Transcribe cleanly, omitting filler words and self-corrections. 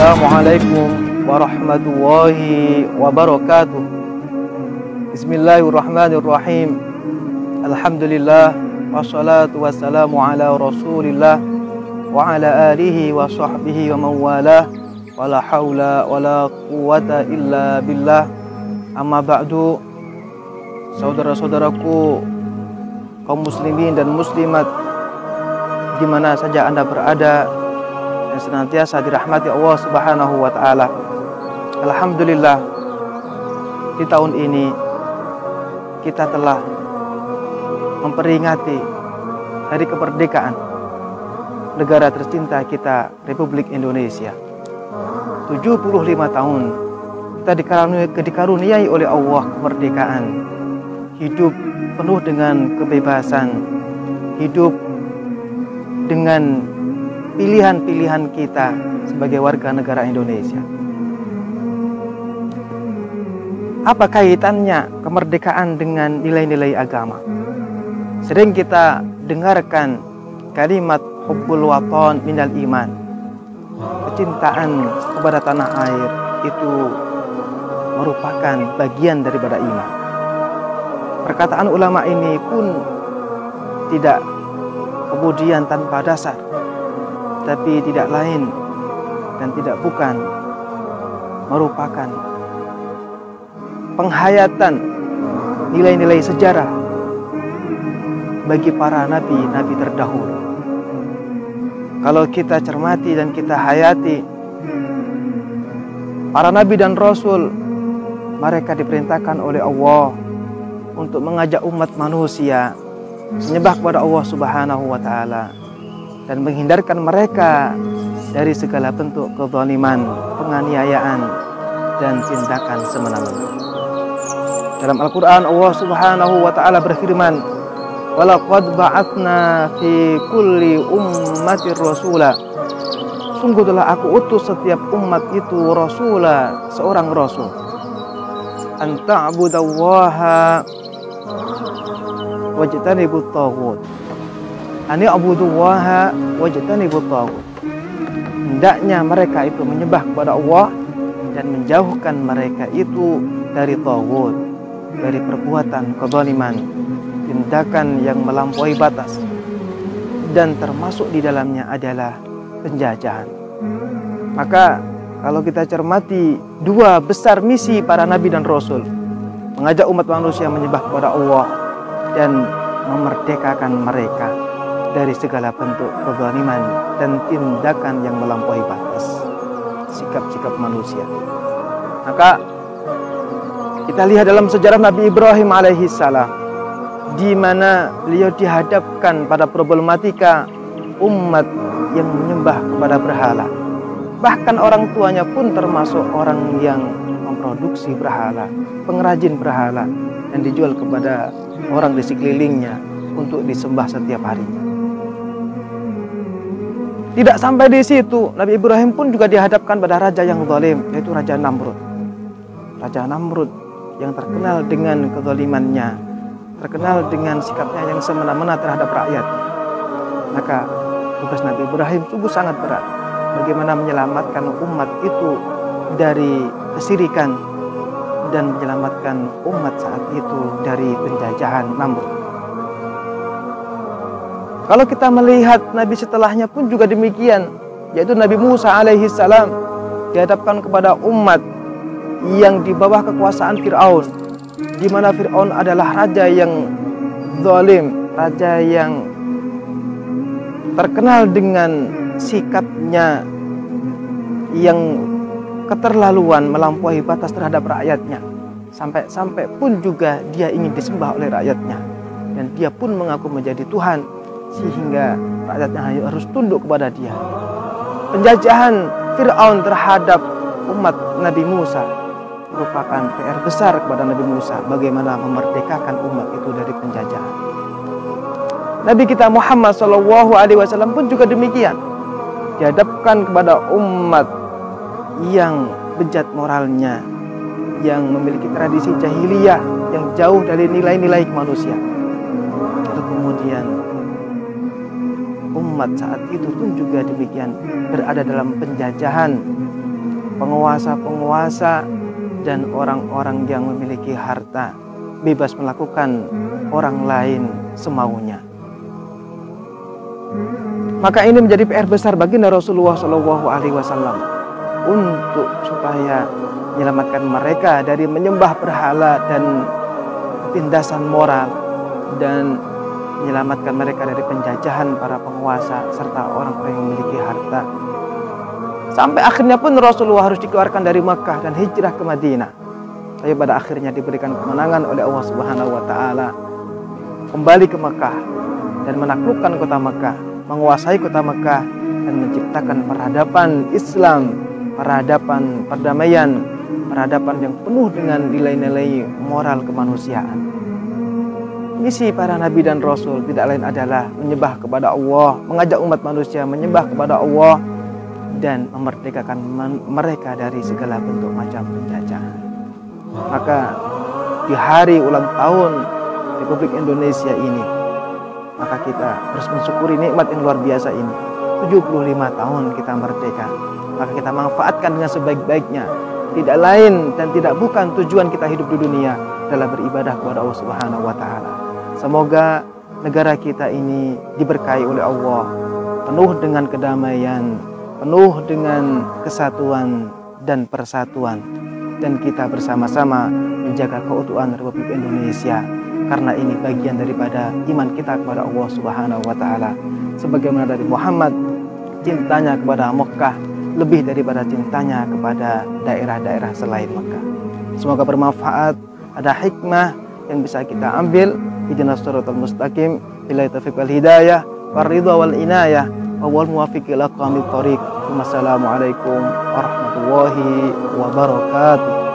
Assalamualaikum warahmatullahi wabarakatuh. Bismillahirrahmanirrahim. Alhamdulillah wassalatu wassalamu ala Rasulillah wa ala alihi wa sahbihi wa mawalah. Wala haula wala quwata illa billah. Amma ba'du. Saudara-saudaraku kaum muslimin dan muslimat di mana saja Anda berada, dan senantiasa dirahmati Allah Subhanahu wa taala. Alhamdulillah, di tahun ini kita telah memperingati hari kemerdekaan negara tercinta kita, Republik Indonesia. 75 tahun kita dikaruniai oleh Allah kemerdekaan, hidup penuh dengan kebebasan, hidup dengan pilihan-pilihan kita sebagai warga negara Indonesia. Apa kaitannya kemerdekaan dengan nilai-nilai agama? Sering kita dengarkan kalimat hubbul watan minal iman. Kecintaan kepada tanah air itu merupakan bagian daripada iman. Perkataan ulama ini pun tidak kemudian tanpa dasar, tapi tidak lain dan tidak bukan merupakan penghayatan nilai-nilai sejarah bagi para nabi-nabi terdahulu. Kalau kita cermati dan kita hayati, para nabi dan rasul, mereka diperintahkan oleh Allah untuk mengajak umat manusia menyembah kepada Allah Subhanahu wa taala dan menghindarkan mereka dari segala bentuk kezaliman, penganiayaan, dan tindakan semena-mena. Dalam Al-Quran Allah Subhanahu wa ta'ala berfirman, "Walaqad ba'atna fi kulli ummatin rasula." Sungguh telah aku utus setiap umat itu rasula, seorang rasul. An ta'budallaha wajtanibut taghut. Ani abudullaha wajtanibut taghut. Hendaknya mereka itu menyembah kepada Allah dan menjauhkan mereka itu dari taghut, dari perbuatan kezaliman, tindakan yang melampaui batas, dan termasuk di dalamnya adalah penjajahan. Maka kalau kita cermati dua besar misi para nabi dan rasul, mengajak umat manusia menyembah kepada Allah dan memerdekakan mereka dari segala bentuk kezaliman dan tindakan yang melampaui batas, sikap-sikap manusia. Maka kita lihat dalam sejarah Nabi Ibrahim alaihissalam, di mana beliau dihadapkan pada problematika umat yang menyembah kepada berhala. Bahkan orang tuanya pun termasuk orang yang memproduksi berhala, pengrajin berhala, dan dijual kepada orang di sekelilingnya untuk disembah setiap harinya. Tidak sampai di situ, Nabi Ibrahim pun juga dihadapkan pada raja yang zalim, yaitu Raja Namrud. Raja Namrud yang terkenal dengan kezalimannya, terkenal dengan sikapnya yang semena-mena terhadap rakyat. Maka tugas Nabi Ibrahim sungguh sangat berat, bagaimana menyelamatkan umat itu dari kesirikan dan menyelamatkan umat saat itu dari penjajahan Namrud. Kalau kita melihat Nabi setelahnya pun juga demikian, yaitu Nabi Musa alaihissalam dihadapkan kepada umat yang di bawah kekuasaan Fir'aun, di mana Fir'aun adalah raja yang zalim, raja yang terkenal dengan sikapnya yang keterlaluan, melampaui batas terhadap rakyatnya. Sampai-sampai pun juga dia ingin disembah oleh rakyatnya, dan dia pun mengaku menjadi Tuhan, sehingga rakyatnya harus tunduk kepada dia. Penjajahan Fir'aun terhadap umat Nabi Musa merupakan PR besar kepada Nabi Musa, bagaimana memerdekakan umat itu dari penjajahan. Nabi kita Muhammad SAW pun juga demikian, dihadapkan kepada umat yang bejat moralnya, yang memiliki tradisi jahiliyah yang jauh dari nilai-nilai manusia. Lalu kemudian umat saat itu pun juga demikian berada dalam penjajahan penguasa-penguasa dan orang-orang yang memiliki harta bebas melakukan orang lain semaunya. Maka ini menjadi PR besar baginda Rasulullah SAW untuk supaya menyelamatkan mereka dari menyembah berhala dan tindasan moral, dan menyelamatkan mereka dari penjajahan para penguasa serta orang-orang yang memiliki harta. Sampai akhirnya pun Rasulullah harus dikeluarkan dari Makkah dan hijrah ke Madinah. Tapi pada akhirnya diberikan kemenangan oleh Allah Subhanahu wa taala, kembali ke Makkah dan menaklukkan kota Makkah, menguasai kota Makkah dan menciptakan peradaban Islam, peradaban perdamaian, peradaban yang penuh dengan nilai-nilai moral kemanusiaan. Misi para nabi dan rasul tidak lain adalah menyembah kepada Allah, mengajak umat manusia menyembah kepada Allah dan memerdekakan mereka dari segala bentuk macam penjajahan. Maka di hari ulang tahun Republik Indonesia ini, maka kita harus mensyukuri nikmat yang luar biasa ini. 75 tahun kita merdeka, maka kita manfaatkan dengan sebaik-baiknya. Tidak lain dan tidak bukan tujuan kita hidup di dunia adalah beribadah kepada Allah Subhanahu wa taala. Semoga negara kita ini diberkahi oleh Allah, penuh dengan kedamaian, penuh dengan kesatuan dan persatuan, dan kita bersama-sama menjaga keutuhan Republik Indonesia, karena ini bagian daripada iman kita kepada Allah Subhanahu wa taala. Sebagaimana dari Muhammad cintanya kepada Mekah lebih daripada cintanya kepada daerah-daerah selain Mekah. Semoga bermanfaat, ada hikmah yang bisa kita ambil. Ihdinas shiratal mustaqim, billahi taufiq wal hidayah, war ridha wal inayah, wal muwaffiq ila aqwamit thoriq. Wassalamualaikum warahmatullahi wabarakatuh.